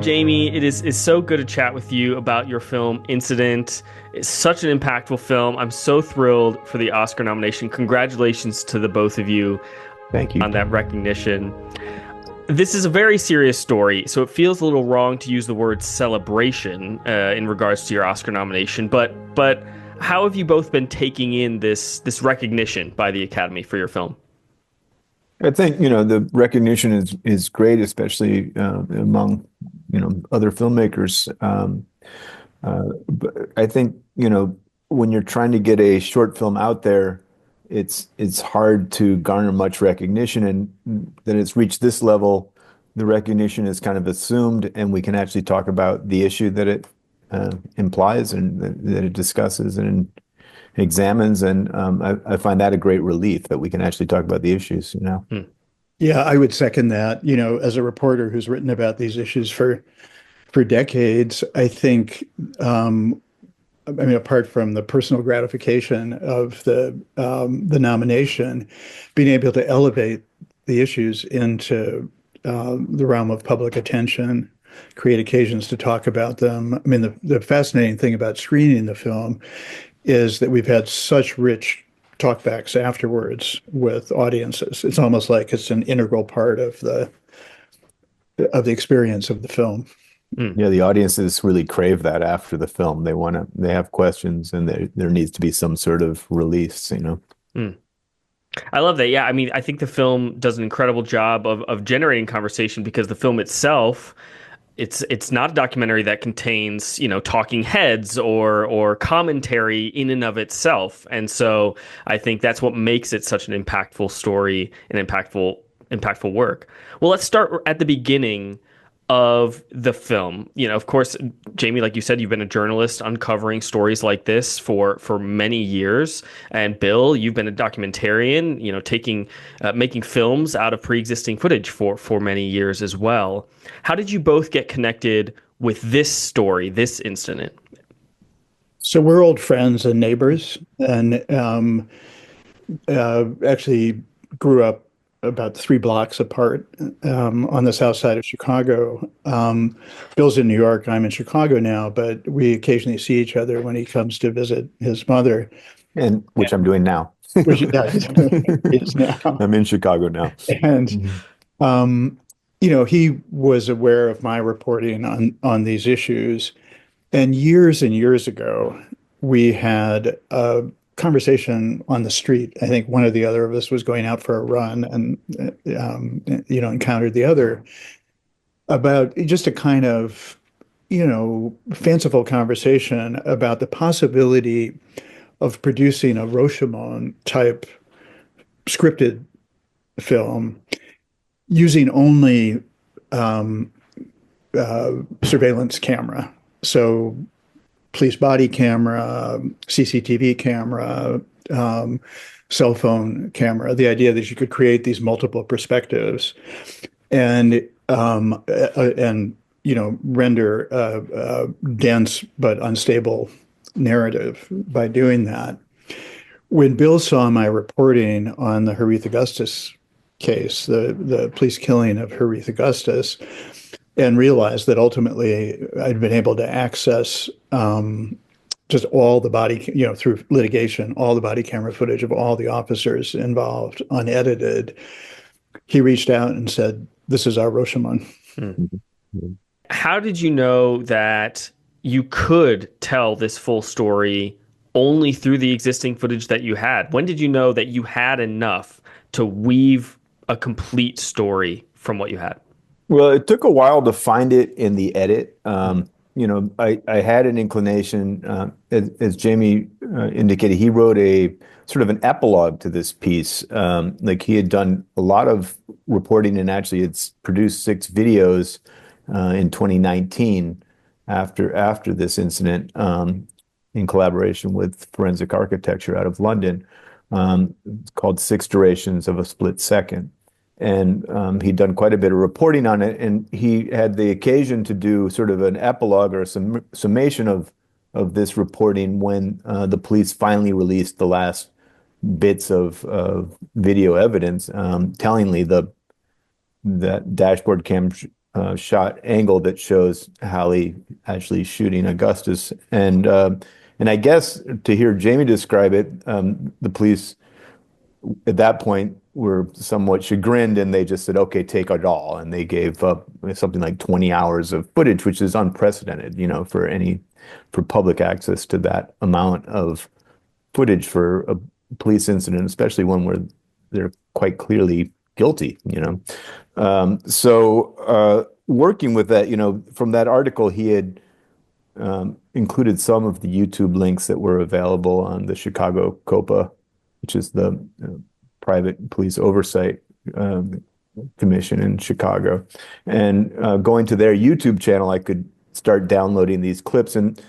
Jamie. It is so good to chat with you about your film Incident. It's such an impactful film. I'm so thrilled for the Oscar nomination. Congratulations to the both of you Thank you. on that recognition. This is a very serious story, so it feels a little wrong to use the word celebration in regards to your Oscar nomination. But how have you both been taking in this recognition by the Academy for your film? I think, the recognition is great, especially among, other filmmakers. But I think, when you're trying to get a short film out there, it's hard to garner much recognition. And then it's reached this level, the recognition is kind of assumed, and we can actually talk about the issue that it implies and that it discusses and examines. And I find that a great relief that we can actually talk about the issues. Yeah, I would second that. As a reporter who's written about these issues for decades, I think, apart from the personal gratification of the nomination, being able to elevate the issues into the realm of public attention, create occasions to talk about them. I mean, the fascinating thing about screening the film is that we've had such rich talkbacks afterwards with audiences. It's almost like it's an integral part of the experience of the film. Yeah, the audiences really crave that after the film. They have questions, and there needs to be some sort of release. I love that. Yeah, I mean, I think the film does an incredible job of generating conversation because the film itself, it's not a documentary that contains, talking heads or commentary in and of itself. And so I think that's what makes it such an impactful story and impactful work. Well, let's start at the beginning of the film. Of course, Jamie, like you said, you've been a journalist uncovering stories like this for many years. And Bill, you've been a documentarian, making films out of pre-existing footage for many years as well. How did you both get connected with this story, this incident? So we're old friends and neighbors, and actually grew up about 3 blocks apart on the south side of Chicago. Bill's in New York. I'm in Chicago now, but we occasionally see each other when he comes to visit his mother. And which I'm doing now. Which he is now. I'm in Chicago now. And, he was aware of my reporting on these issues. And years ago, we had a conversation on the street. I think one or the other of us was going out for a run and, encountered the other about just a kind of, fanciful conversation about the possibility of producing a Rashomon type scripted film using only surveillance camera. So police body camera, CCTV camera, cell phone camera. The idea that you could create these multiple perspectives and render a dense but unstable narrative by doing that. When Bill saw my reporting on the Harith Augustus case, the police killing of Harith Augustus, and realized that ultimately I'd been able to access just all the through litigation, all the body camera footage of all the officers involved, unedited. He reached out and said, "This is our Rashomon." Mm-hmm. How did you know that you could tell this full story only through the existing footage that you had? When did you know that you had enough to weave a complete story from what you had? Well, it took a while to find it in the edit. I had an inclination, as Jamie indicated, he wrote a sort of an epilogue to this piece. Like he had done a lot of reporting and actually it's produced 6 videos in 2019 after this incident in collaboration with Forensic Architecture out of London. It's called 6 Durations of a Split Second. And he'd done quite a bit of reporting on it, and he had the occasion to do sort of an epilogue or a summation of this reporting when the police finally released the last bits of video evidence. Tellingly, that dashboard cam shot angle that shows Halley actually shooting Augustus. And I guess to hear Jamie describe it, the police at that point were somewhat chagrined and they just said, okay, take it all. And they gave up something like 20 hours of footage, which is unprecedented, for public access to that amount of footage for a police incident, especially one where they're quite clearly guilty. So working with that, from that article, he had included some of the YouTube links that were available on the Chicago COPA, which is the private police oversight commission in Chicago. And going to their YouTube channel, I could start downloading these clips, and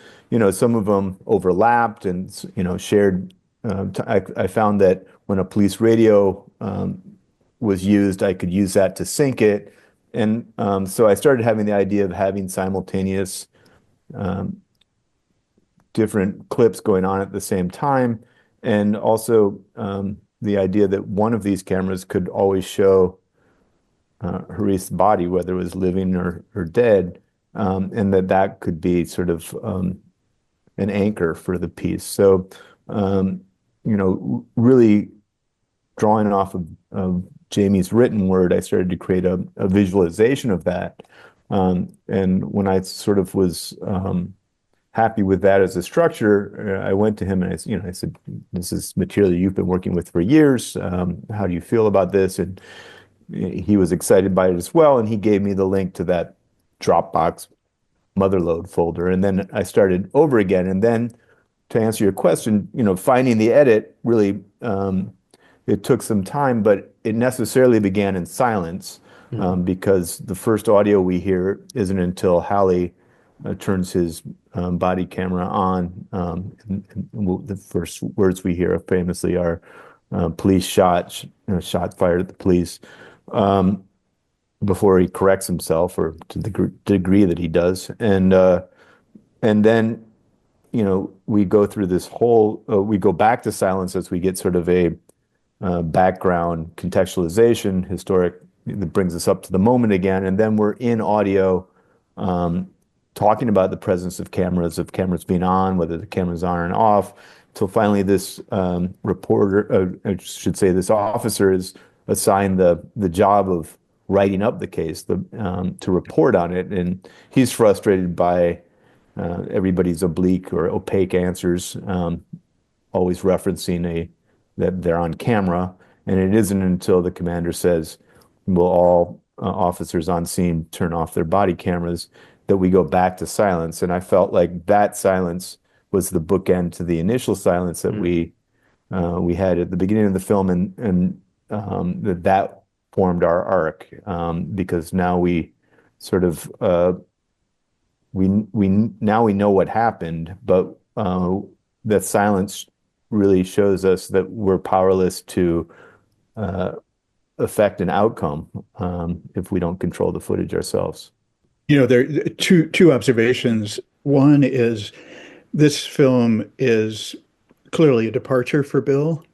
some of them overlapped and shared. I found that when a police radio was used, I could use that to sync it. And so I started having the idea of having simultaneous different clips going on at the same time. And also the idea that one of these cameras could always show Harith's body, whether it was living or dead, and that could be sort of an anchor for the piece. So, really drawing off of Jamie's written word, I started to create a visualization of that. And when I sort of was happy with that as a structure, I went to him and I said, this is material you've been working with for years. How do you feel about this? And he was excited by it as well. And he gave me the link to that Dropbox motherload folder. And then I started over again. And then to answer your question, finding the edit really, it took some time, but it necessarily began in silence because the first audio we hear isn't until Halley turns his body camera on. And the first words we hear famously are police shot fired at the police before he corrects himself, or to the degree that he does. And then, we go through this we go back to silence as we get sort of a background contextualization, historic, that brings us up to the moment again. And then we're in audio talking about the presence of cameras being on, whether the cameras are on and off, till finally this reporter, I should say this officer, is assigned the job of writing up the case, to report on it. And he's frustrated by everybody's oblique or opaque answers, always referencing that they're on camera. And it isn't until the commander says, will all officers on scene turn off their body cameras, that we go back to silence. And I felt like that silence was the bookend to the initial silence that we had at the beginning of the film, and that formed our arc, because now we sort of we know what happened, but that silence really shows us that we're powerless to affect an outcome if we don't control the footage ourselves. There are two observations. One is this film is clearly a departure for Bill,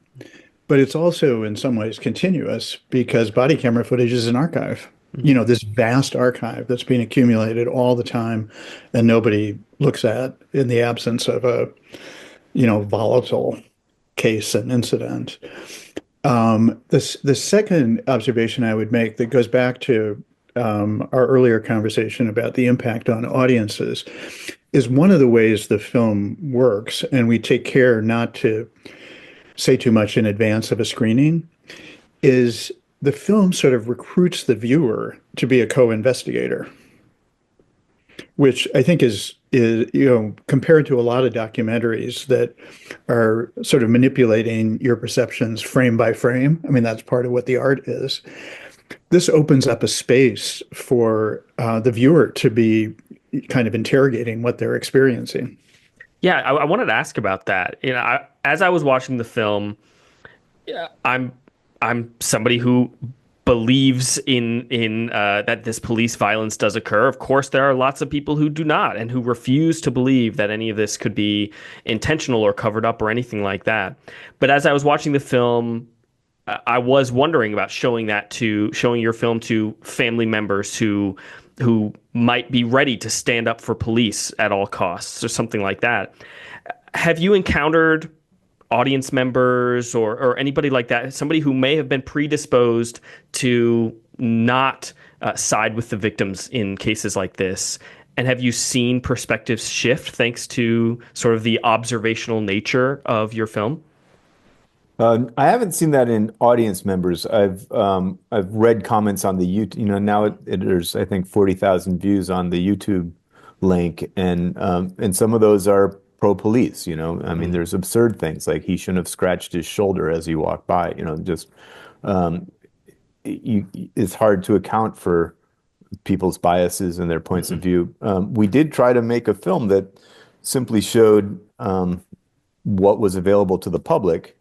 but it's also in some ways continuous because body camera footage is an archive. This vast archive that's being accumulated all the time and nobody looks at in the absence of a, volatile case and incident. The second observation I would make that goes back to our earlier conversation about the impact on audiences is one of the ways the film works, and we take care not to say too much in advance of a screening, is the film sort of recruits the viewer to be a co-investigator, which I think is compared to a lot of documentaries that are sort of manipulating your perceptions frame by frame. I mean, that's part of what the art is. This opens up a space for the viewer to be kind of interrogating what they're experiencing. Yeah, I wanted to ask about that. As I was watching the film, I'm somebody who believes in that this police violence does occur. Of course, there are lots of people who do not and who refuse to believe that any of this could be intentional or covered up or anything like that. But as I was watching the film, I was wondering about showing your film to family members who who might be ready to stand up for police at all costs or something like that. Have you encountered audience members or anybody like that, somebody who may have been predisposed to not side with the victims in cases like this? And have you seen perspectives shift thanks to sort of the observational nature of your film? I haven't seen that in audience members. I've read comments on the YouTube. Now there's I think 40,000 views on the YouTube link, and some of those are pro police. I mean, there's absurd things like he shouldn't have scratched his shoulder as he walked by. Just um, it's hard to account for people's biases and their points of view. We did try to make a film that simply showed what was available to the public,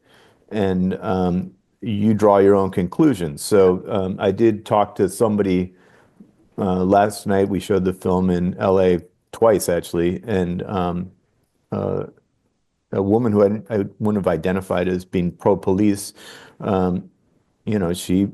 and you draw your own conclusions. So I did talk to somebody last night. We showed the film in LA twice, actually, and a woman who I wouldn't have identified as being pro-police, she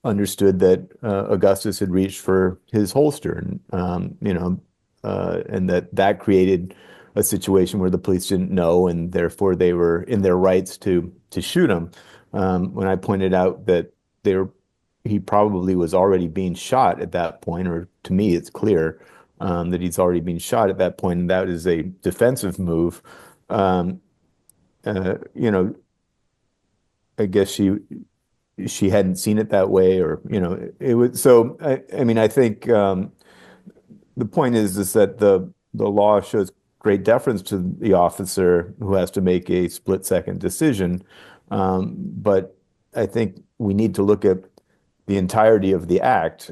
understood that Augustus had reached for his holster, and that created a situation where the police didn't know, and therefore they were in their rights to shoot him. When I pointed out that he probably was already being shot at that point, or to me, it's clear that he's already been shot at that point, and that is a defensive move. Um, uh, you know, I guess she hadn't seen it that way, or it was. So I mean, I think the point is that the law shows great deference to the officer who has to make a split-second decision, but I think we need to look at the entirety of the act,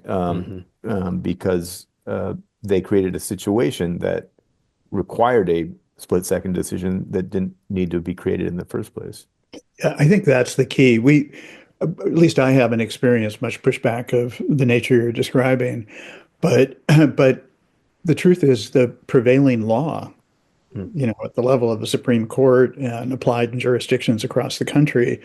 because they created a situation that required a split-second decision that didn't need to be created in the first place. Yeah, I think that's the key. At least I haven't experienced much pushback of the nature you're describing, but but the truth is the prevailing law, at the level of the Supreme Court and applied in jurisdictions across the country,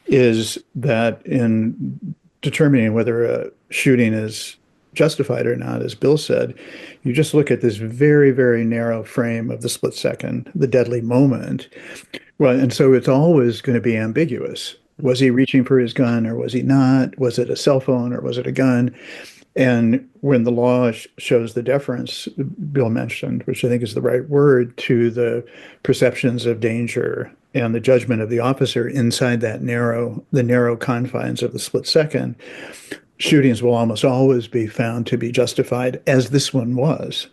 is that in determining whether a shooting is justified or not, as Bill said, you just look at this very, very narrow frame of the split second, the deadly moment. Well, and so it's always going to be ambiguous. Was he reaching for his gun or was he not? Was it a cell phone or was it a gun? And when the law shows the deference Bill mentioned, which I think is the right word, to the perceptions of danger and the judgment of the officer inside the narrow confines of the split second, shootings will almost always be found to be justified, as this one was.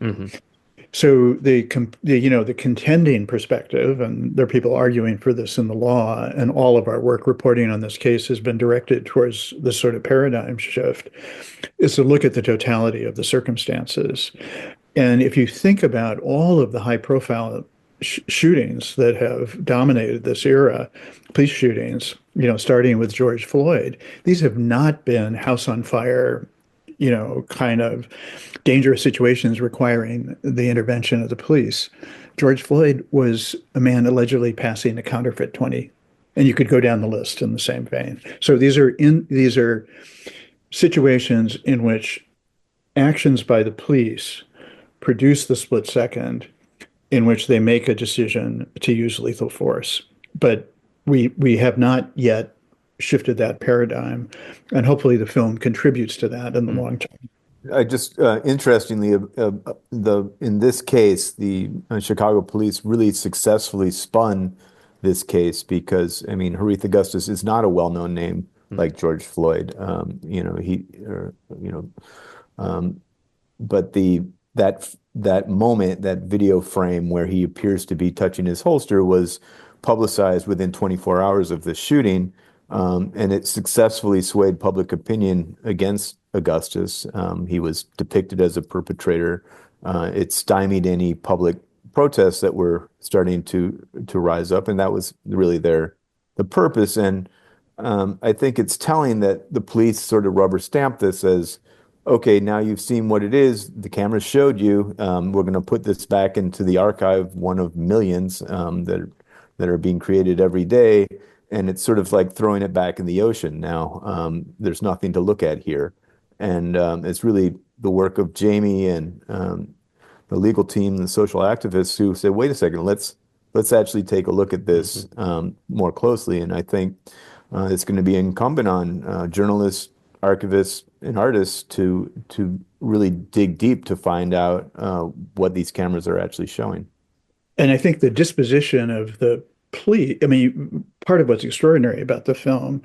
So the contending perspective, and there are people arguing for this in the law, and all of our work reporting on this case has been directed towards this sort of paradigm shift, is to look at the totality of the circumstances. And if you think about all of the high-profile shootings that have dominated this era, police shootings, starting with George Floyd, these have not been house on fire, kind of dangerous situations requiring the intervention of the police. George Floyd was a man allegedly passing a counterfeit 20, and you could go down the list in the same vein. So these are situations in which actions by the police produce the split second in which they make a decision to use lethal force. But we have not yet shifted that paradigm, and hopefully the film contributes to that in the long term. I just interestingly, in this case, the Chicago police really successfully spun this case because, I mean, Harith Augustus is not a well-known name like George Floyd. But that moment, that video frame where he appears to be touching his holster, was publicized within 24 hours of the shooting. And it successfully swayed public opinion against Augustus. He was depicted as a perpetrator. It stymied any public protests that were starting to rise up, and that was really the purpose. And I think it's telling that the police sort of rubber stamped this as, okay, now you've seen what it is. The cameras showed you. We're going to put this back into the archive, one of millions that are being created every day. And it's sort of like throwing it back in the ocean now. There's nothing to look at here. And it's really the work of Jamie and the legal team, the social activists who said, wait a second, let's actually take a look at this more closely. And I think it's going to be incumbent on journalists, archivists, and artists to really dig deep to find out what these cameras are actually showing. And I think the disposition of the police, I mean, part of what's extraordinary about the film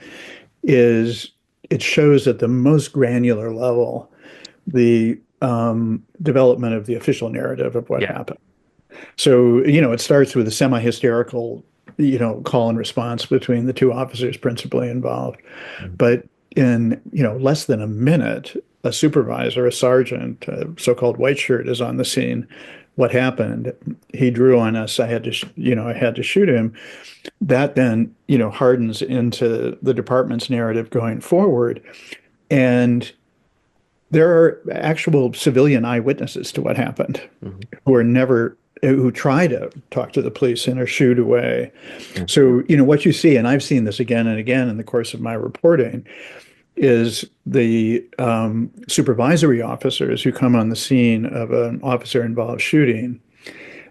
is it shows at the most granular level the development of the official narrative of what Yeah. happened. So, it starts with a semi-hysterical, call and response between the two officers principally involved. But in, less than a minute, a supervisor, a sergeant, a so-called white shirt is on the scene. What happened? He drew on us. I had to shoot him. That then, hardens into the department's narrative going forward. And there are actual civilian eyewitnesses to what happened who try to talk to the police and are shooed away. So, what you see, and I've seen this again and again in the course of my reporting, is the supervisory officers who come on the scene of an officer-involved shooting.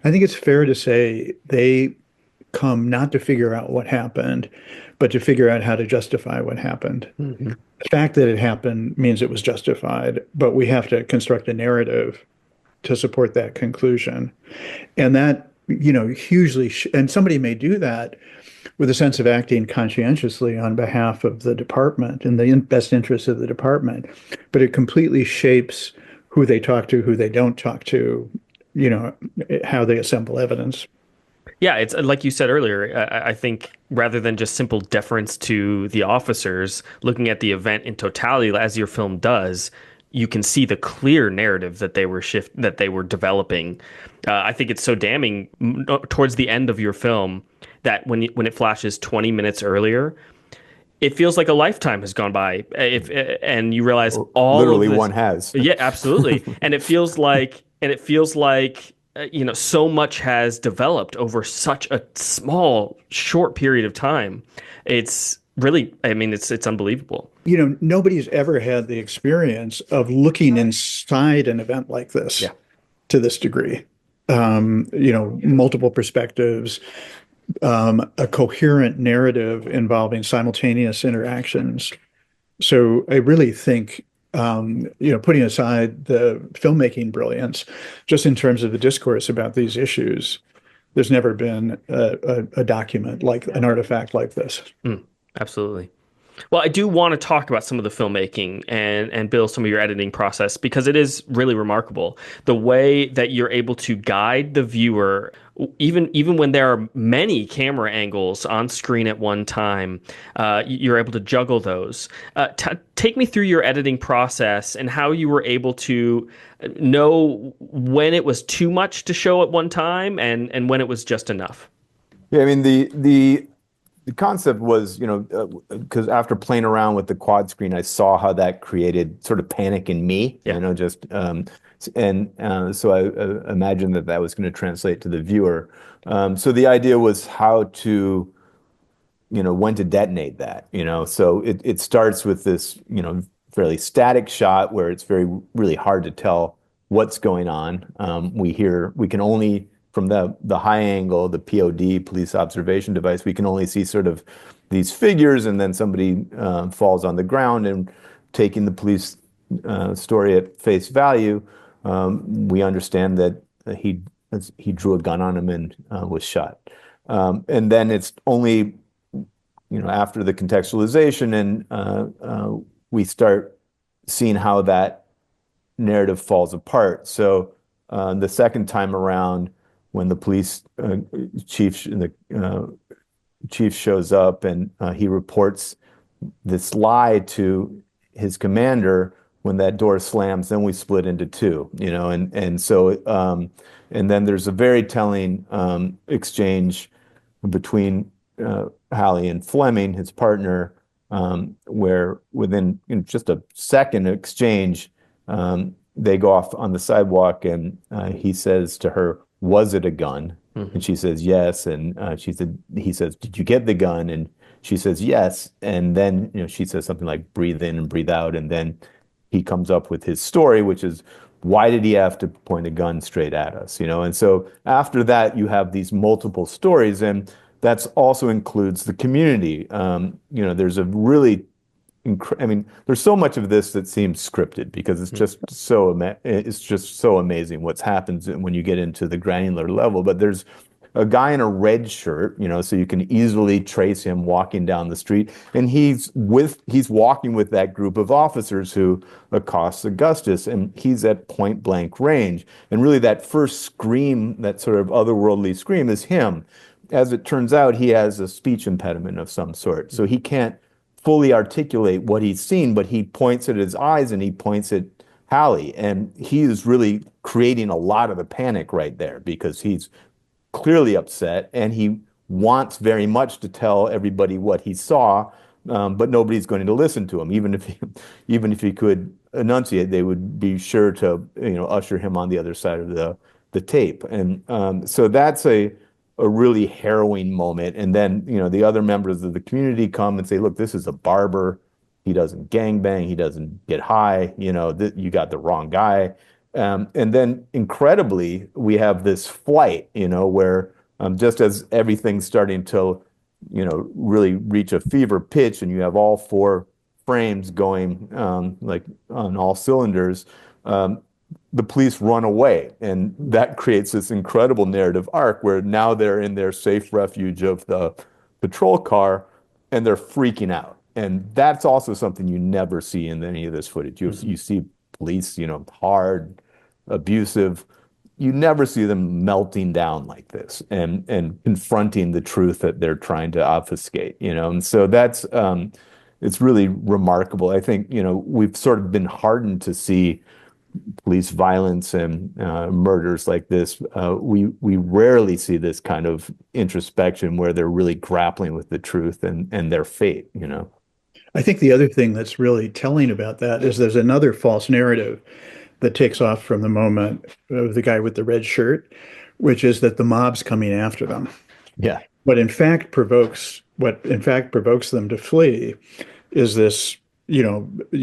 I think it's fair to say they come not to figure out what happened, but to figure out how to justify what happened. The fact that it happened means it was justified, but we have to construct a narrative to support that conclusion. And that, hugely, and somebody may do that with a sense of acting conscientiously on behalf of the department in the best interest of the department, but it completely shapes who they talk to, who they don't talk to, how they assemble evidence. Yeah, it's like you said earlier. I think rather than just simple deference to the officers, looking at the event in totality, as your film does, you can see the clear narrative that they were developing. I think it's so damning towards the end of your film that when it flashes 20 minutes earlier, it feels like a lifetime has gone by. And you realize literally one has. Yeah, absolutely. And it feels like so much has developed over such a small, short period of time. It's really, I mean, it's unbelievable. Nobody's ever had the experience of looking inside an event like this to this degree. Multiple perspectives, a coherent narrative involving simultaneous interactions. So I really think, putting aside the filmmaking brilliance, just in terms of the discourse about these issues, there's never been a document like an artifact like this. Absolutely. Well, I do want to talk about some of the filmmaking and Bill, some of your editing process, because it is really remarkable. The way that you're able to guide the viewer, even when there are many camera angles on screen at one time, you're able to juggle those. Take me through your editing process and how you were able to know when it was too much to show at one time and when it was just enough. Yeah, I mean, the concept was, because after playing around with the quad screen, I saw how that created sort of panic in me, so I imagined that was going to translate to the viewer. So the idea was how to, when to detonate that, So it starts with this, fairly static shot where it's really hard to tell what's going on. We can only, from the high angle, the POD, police observation device, we can only see sort of these figures, and then somebody falls on the ground, and taking the police story at face value, we understand that he drew a gun on him and was shot. And then it's only, after the contextualization and we start seeing how that narrative falls apart. So the second time around, when the police chief shows up and he reports this lie to his commander, when that door slams, then we split into two, and then there's a very telling exchange between Halley and Fleming, his partner, where within just a second exchange, they go off on the sidewalk, and he says to her, "Was it a gun?" And she says, "Yes." And he says, "Did you get the gun?" And she says, "Yes." And then, she says something like, "Breathe in and breathe out." And then he comes up with his story, which is, why did he have to point a gun straight at us? And so after that, you have these multiple stories, and that's also includes the community. There's a really I mean, there's so much of this that seems scripted because it's just so amazing what's happens when you get into the granular level. But there's a guy in a red shirt, so you can easily trace him walking down the street, and he's walking with that group of officers who accosts Augustus, and he's at point blank range. And really, that first scream, that sort of otherworldly scream, is him. As it turns out, he has a speech impediment of some sort, so he can't fully articulate what he's seen, but he points at his eyes and he points at Halley, and he is really creating a lot of the panic right there because he's clearly upset and he wants very much to tell everybody what he saw, but nobody's going to listen to him. Even if he could enunciate, they would be sure to usher him on the other side of the tape, and so that's a really harrowing moment. And then, the other members of the community come and say, look, this is a barber. He doesn't gangbang. He doesn't get high. You got the wrong guy. And then incredibly, we have this flight, where just as everything's starting to, really reach a fever pitch and you have all four frames going like on all cylinders, the police run away, and that creates this incredible narrative arc where now they're in their safe refuge of the patrol car and they're freaking out. And that's also something you never see in any of this footage. You see police, hard, abusive. You never see them melting down like this and confronting the truth that they're trying to obfuscate, And so that's it's really remarkable. I think, we've sort of been hardened to see police violence and murders like this. We rarely see this kind of introspection where they're really grappling with the truth and their fate, I think the other thing that's really telling about that is there's another false narrative that takes off from the moment of the guy with the red shirt, which is that the mob's coming after them. Yeah. What in fact provokes them to flee is this,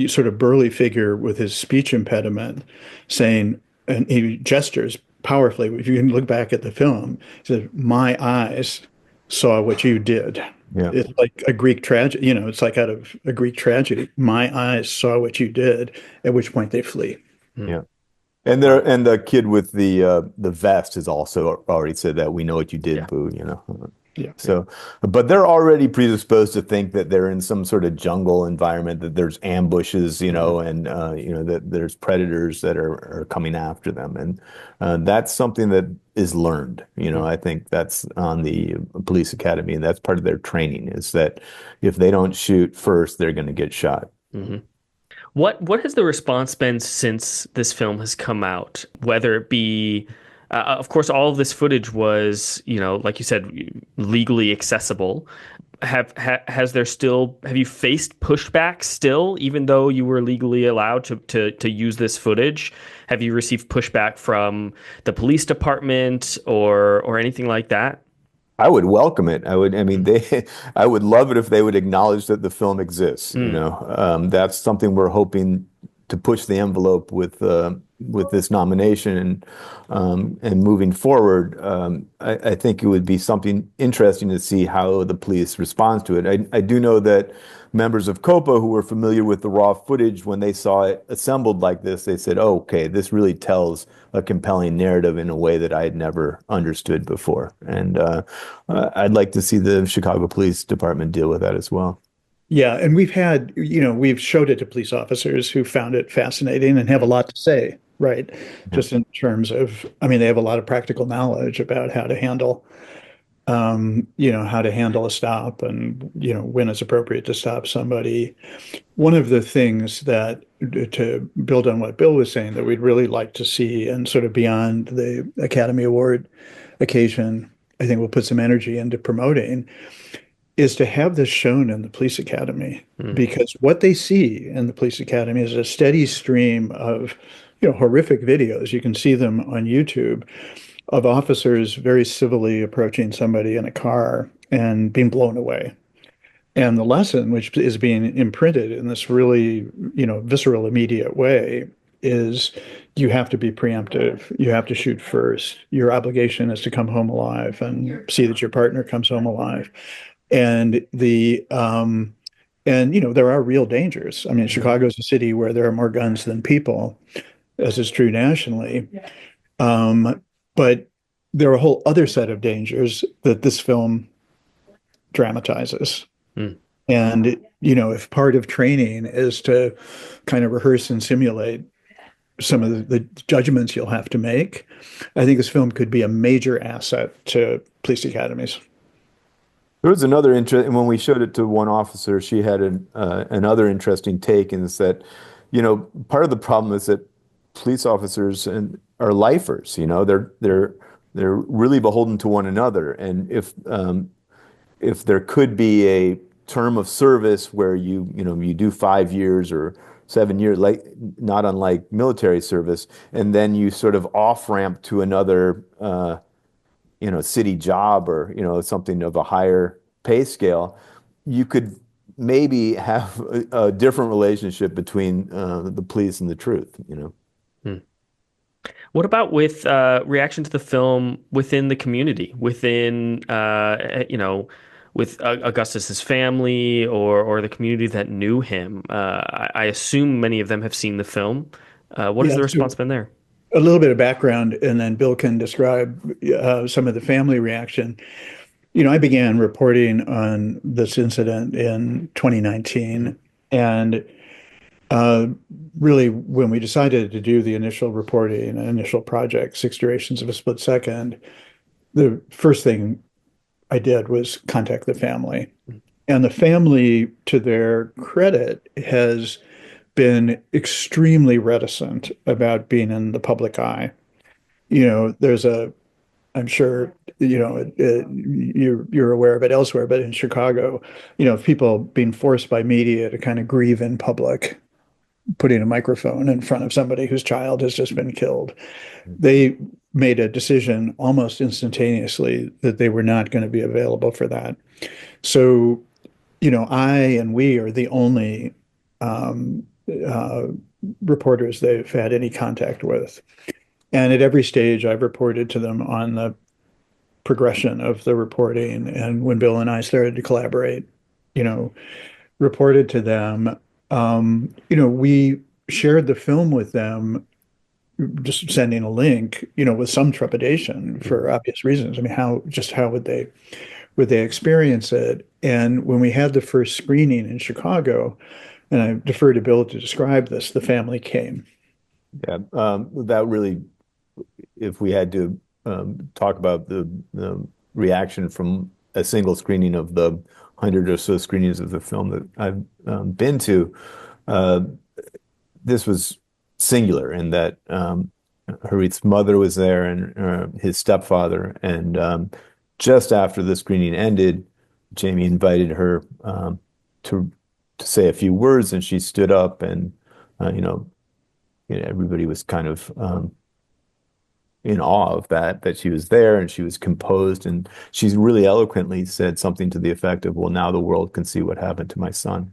sort of burly figure with his speech impediment saying, and he gestures powerfully. If you can look back at the film, he says, "My eyes saw what you did." Yeah. It's like a Greek tragedy, it's like out of a Greek tragedy. My eyes saw what you did, at which point they flee. Yeah. And the kid with the vest has also already said that, "We know what you did, boo," Yeah. So, but they're already predisposed to think that they're in some sort of jungle environment, that there's ambushes, and that there's predators that are coming after them, and that's something that is learned. I think that's on the police academy, and that's part of their training, is that if they don't shoot first, they're going to get shot. Mm-hmm. What has the response been since this film has come out? Whether it be, of course, all of this footage was, like you said, legally accessible. Have you faced pushback still, even though you were legally allowed to use this footage? Have you received pushback from the police department or anything like that? I would welcome it. I would love it if they would acknowledge that the film exists. That's something we're hoping to push the envelope with this nomination, and moving forward. I think it would be something interesting to see how the police responds to it. I do know that members of COPA who were familiar with the raw footage, when they saw it assembled like this, they said, "Oh, okay, this really tells a compelling narrative in a way that I had never understood before." And I'd like to see the Chicago Police Department deal with that as well. Yeah, and we've showed it to police officers who found it fascinating and have a lot to say, right? Just in terms of, they have a lot of practical knowledge about how to handle a stop and, when it's appropriate to stop somebody. One of the things that, to build on what Bill was saying, that we'd really like to see, and sort of beyond the Academy Award occasion, I think we'll put some energy into promoting, is to have this shown in the police academy, because what they see in the police academy is a steady stream of, horrific videos. You can see them on YouTube of officers very civilly approaching somebody in a car and being blown away. And the lesson, which is being imprinted in this really, visceral, immediate way, is you have to be preemptive. You have to shoot first. Your obligation is to come home alive and see that your partner comes home alive. And there are real dangers. I mean, Chicago is a city where there are more guns than people, as is true nationally. But there are a whole other set of dangers that this film dramatizes. Mm. And, if part of training is to kind of rehearse and simulate some of the judgments you'll have to make, I think this film could be a major asset to police academies. There was another interest, and when we showed it to one officer, she had another interesting take, and is that, part of the problem is that police officers are lifers. They're really beholden to one another, and if there could be a term of service where you do 5 years or 7 years, like not unlike military service, and then you sort of off ramp to another city job, or something of a higher pay scale, you could maybe have a different relationship between the police and the truth. Hmm. What about with reaction to the film within the community, with Augustus's family or the community that knew him? I assume many of them have seen the film. What has Yeah, the so response been there? a little bit of background, and then Bill can describe some of the family reaction. I began reporting on this incident in 2019, and uh, really, when we decided to do the initial reporting and initial project, Six Durations of a Split Second, the first thing I did was contact the family. And the family, to their credit, has been extremely reticent about being in the public eye. There's I'm sure, you're aware of it elsewhere, but in Chicago, people being forced by media to kind of grieve in public, putting a microphone in front of somebody whose child has just been killed. They made a decision almost instantaneously that they were not going to be available for that. So, I and we are the only um, uh, reporters they've had any contact with. And at every stage, I've reported to them on the progression of the reporting. And when Bill and I started to collaborate, you know, reported to them. We shared the film with them, just sending a link, with some trepidation for obvious reasons. I mean, how would they experience it? And when we had the first screening in Chicago, and I defer to Bill to describe this, the family came. Yeah, that really, if we had to talk about the reaction from a single screening of the 100 or so screenings of the film that I've been to, uh, this was singular in that Harith's mother was there, and his stepfather. And just after the screening ended, Jamie invited her to say a few words, and she stood up, and everybody was kind of in awe of that she was there, and she was composed, and she really eloquently said something to the effect of, "Well, now the world can see what happened to my son."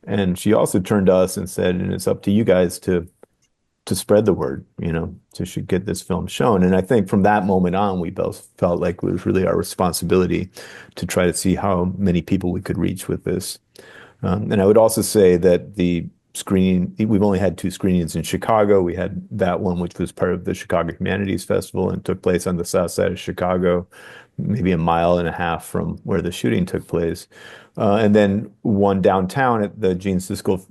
And she also turned to us and said, "And it's up to you guys to spread the word, to should get this film shown." And I think from that moment on, we both felt like it was really our responsibility to try to see how many people we could reach with this. And I would also say that the screening, we've only had two screenings in Chicago. We had that one, which was part of the Chicago Humanities Festival and took place on the south side of Chicago, maybe a mile and a half from where the shooting took place. And then one downtown at the Gene Siskel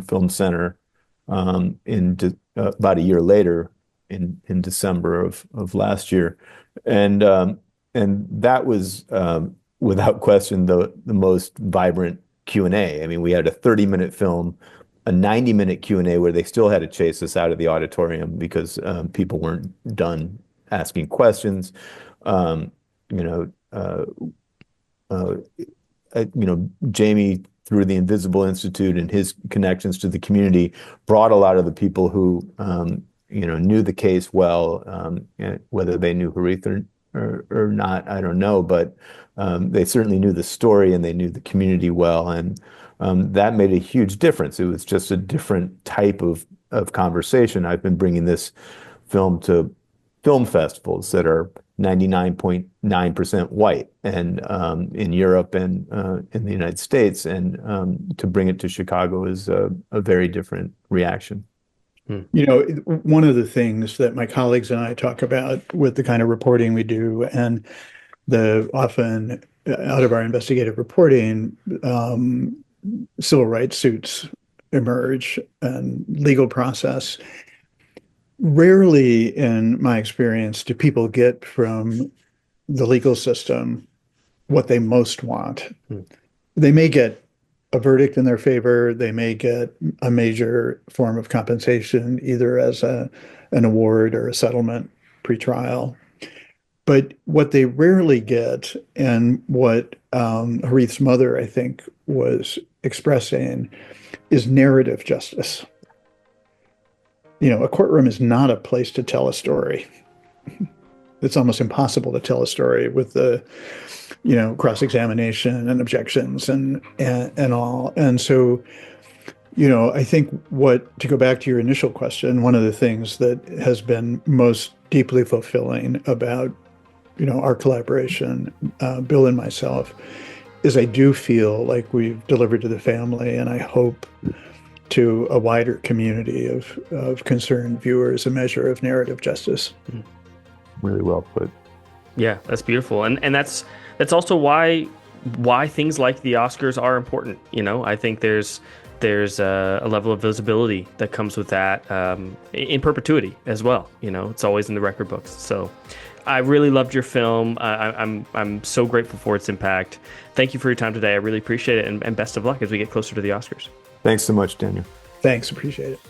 Film Center about a year later in December of last year. And that was without question the most vibrant Q&A. I mean, we had a 30-minute film, a 90-minute Q&A where they still had to chase us out of the auditorium because people weren't done asking questions. Um, you know, uh, uh, Jamie, through the Invisible Institute and his connections to the community, brought a lot of the people who, knew the case well, whether they knew Harith or not, I don't know, but they certainly knew the story and they knew the community well, and that made a huge difference. It was just a different type of conversation. I've been bringing this film to film festivals that are 99.9% white, and in Europe and in the United States, and to bring it to Chicago is a very different reaction. You know, one of the things that my colleagues and I talk about with the kind of reporting we do, and the often out of our investigative reporting, civil rights suits emerge and legal process. Rarely, in my experience, do people get from the legal system what they most want. They may get a verdict in their favor. They may get a major form of compensation, either as an award or a settlement pretrial. But what they rarely get, and what Harith's mother, I think, was expressing, is narrative justice. You know, a courtroom is not a place to tell a story. It's almost impossible to tell a story with the, you know, cross-examination and objections and all. And so, you know, I think to go back to your initial question, one of the things that has been most deeply fulfilling about, you know, our collaboration, Bill and myself, is I do feel like we've delivered to the family, and I hope to a wider community of concerned viewers, a measure of narrative justice. Really well put. Yeah, that's beautiful. And that's also why things like the Oscars are important. You know, I think there's a level of visibility that comes with that in perpetuity as well. You know, it's always in the record books. So I really loved your film. I'm so grateful for its impact. Thank you for your time today. I really appreciate it, and best of luck as we get closer to the Oscars. Thanks so much, Daniel. Thanks, appreciate it.